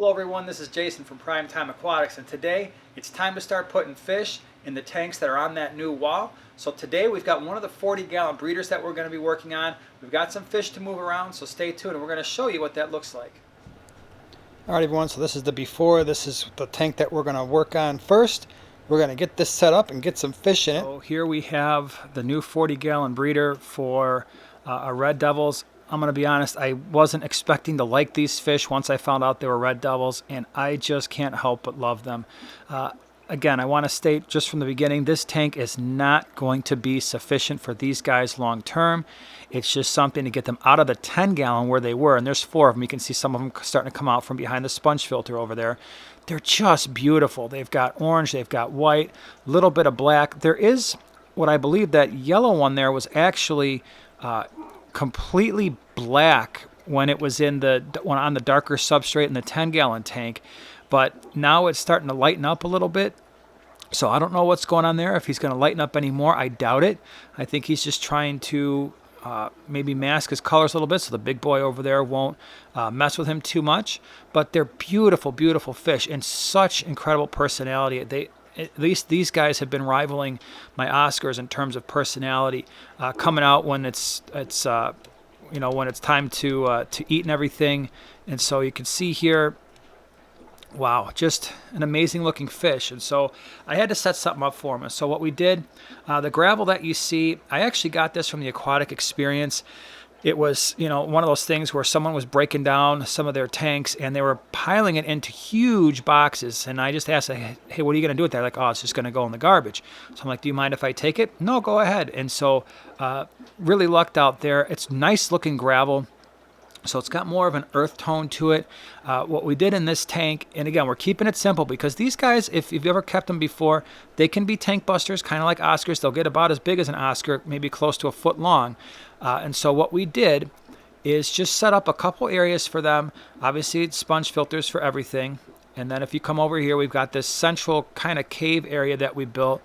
Hello everyone, this is Jason from Primetime Aquatics, and today it's time to start putting fish in the tanks that are on that new wall. So today we've got one of the 40-gallon breeders that we're going to be working on. We've got some fish to move around, so stay tuned and we're going to show you what that looks like. Alright everyone, so this is the before. This is the tank that we're going to work on first. We're going to get this set up and get some fish in it. So here we have the new 40-gallon breeder for our red devils. I'm going to be honest, I wasn't expecting to like these fish once I found out they were red devils, and I just can't help but love them. Again, I want to state just from the beginning, this tank is not going to be sufficient for these guys long term. It's just something to get them out of the 10-gallon where they were, and there's 4 of them. You can see some of them starting to come out from behind the sponge filter over there. They're just beautiful. They've got orange, they've got white, a little bit of black. There is what I believe that yellow one there was actually completely black when it was on the darker substrate in the 10-gallon tank, but now it's starting to lighten up a little bit. So I don't know what's going on there. If he's going to lighten up anymore, I doubt it. I think he's just trying to maybe mask his colors a little bit so the big boy over there won't mess with him too much. But they're beautiful, beautiful fish and such incredible personality. At least these guys have been rivaling my Oscars in terms of personality, coming out when it's when it's time to eat and everything. And so you can see here, wow, just an amazing looking fish. And so I had to set something up for him. And so what we did, the gravel that you see, I actually got this from the Aquatic Experience. It was, one of those things where someone was breaking down some of their tanks and they were piling it into huge boxes. And I just asked, hey, what are you going to do with that? Like, oh, it's just going to go in the garbage. So I'm like, do you mind if I take it? No, go ahead. And so really lucked out there. It's nice looking gravel. So it's got more of an earth tone to it. What we did in this tank, and again, we're keeping it simple because these guys, if you've ever kept them before, they can be tank busters, kind of like Oscars. They'll get about as big as an Oscar, maybe close to a foot long. And so what we did is just set up a couple areas for them. Obviously, it's sponge filters for everything. And then if you come over here, we've got this central kind of cave area that we built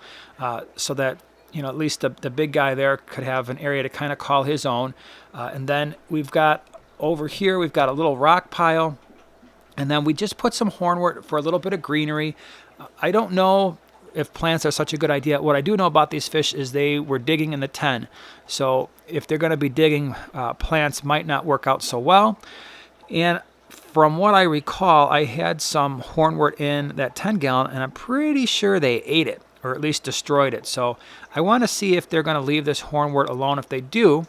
so that at least the big guy there could have an area to kind of call his own. And then we've got over here, we've got a little rock pile, and then we just put some hornwort for a little bit of greenery. I don't know if plants are such a good idea. What I do know about these fish is they were digging in the 10. So if they're going to be digging, plants might not work out so well. And from what I recall, I had some hornwort in that 10-gallon, and I'm pretty sure they ate it, or at least destroyed it. So I want to see if they're going to leave this hornwort alone. If they do,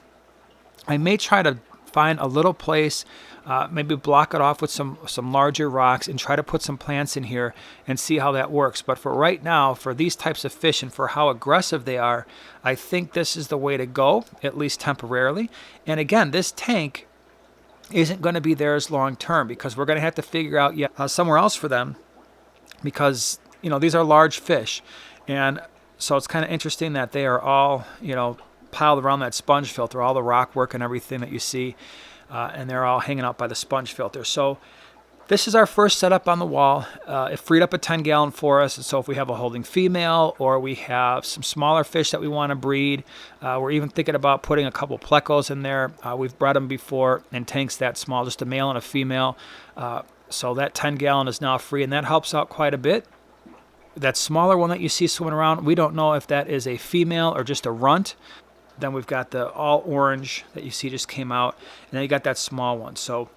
I may try to find a little place, maybe block it off with some larger rocks and try to put some plants in here and see how that works. But for right now, for these types of fish and for how aggressive they are, I think this is the way to go, at least temporarily. And again, this tank isn't going to be theirs long term because we're going to have to figure out somewhere else for them because, these are large fish. And so it's kind of interesting that they are all, piled around that sponge filter, all the rock work and everything that you see, and they're all hanging out by the sponge filter. So this is our first setup on the wall. It freed up a 10-gallon for us, and so if we have a holding female or we have some smaller fish that we want to breed, we're even thinking about putting a couple plecos in there. We've bred them before in tanks that small, just a male and a female. So that 10-gallon is now free, and that helps out quite a bit. That smaller one that you see swimming around, we don't know if that is a female or just a runt. Then we've got the all orange that you see just came out, and then you got that small one. So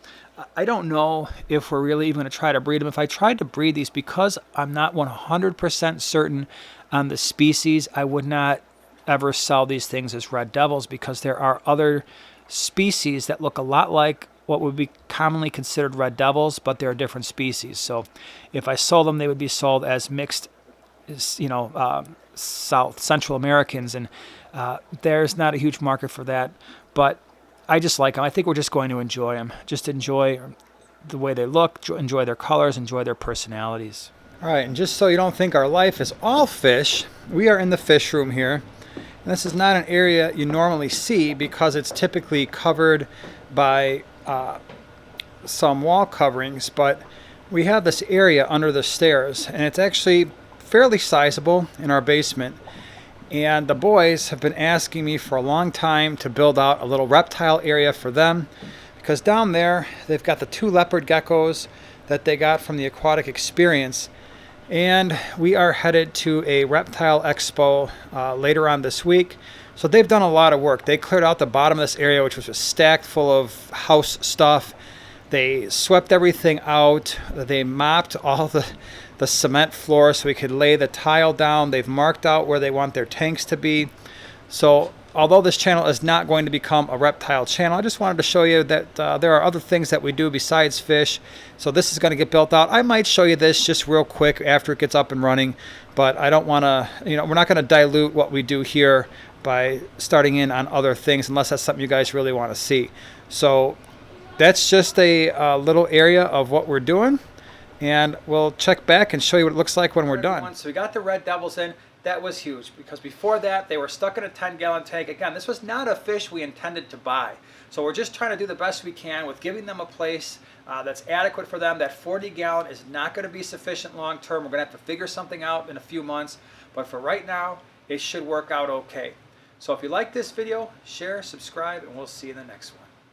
I don't know if we're really even going to try to breed them. If I tried to breed these, because I'm not 100% certain on the species, I would not ever sell these things as red devils because there are other species that look a lot like what would be commonly considered red devils, but they're a different species. So if I sold them, they would be sold as mixed, South Central Americans, and there's not a huge market for that, but I just like them. I think we're just going to enjoy them. Just enjoy the way they look, enjoy their colors, enjoy their personalities. All right, and just so you don't think our life is all fish, we are in the fish room here. And this is not an area you normally see because it's typically covered by some wall coverings, but we have this area under the stairs, and it's actually fairly sizable in our basement. And the boys have been asking me for a long time to build out a little reptile area for them because down there they've got the 2 leopard geckos, that they got from the Aquatic Experience. And we are headed to a reptile expo later on this week. So they've done a lot of work. They cleared out the bottom of this area, which was just stacked full of house stuff. They swept everything out. They mopped all the cement floor so we could lay the tile down. They've marked out where they want their tanks to be. So although this channel is not going to become a reptile channel, I just wanted to show you that there are other things that we do besides fish. So this is going to get built out. I might show you this just real quick after it gets up and running, but I don't want to, we're not going to dilute what we do here by starting in on other things unless that's something you guys really want to see. So that's just a little area of what we're doing, and we'll check back and show you what it looks like when we're done. So we got the red devils in. That was huge because before that they were stuck in a 10-gallon tank. Again, this was not a fish we intended to buy. So we're just trying to do the best we can with giving them a place that's adequate for them. That 40-gallon is not going to be sufficient long term. We're going to have to figure something out in a few months. But for right now, it should work out okay. So if you like this video, share, subscribe, and we'll see you in the next one.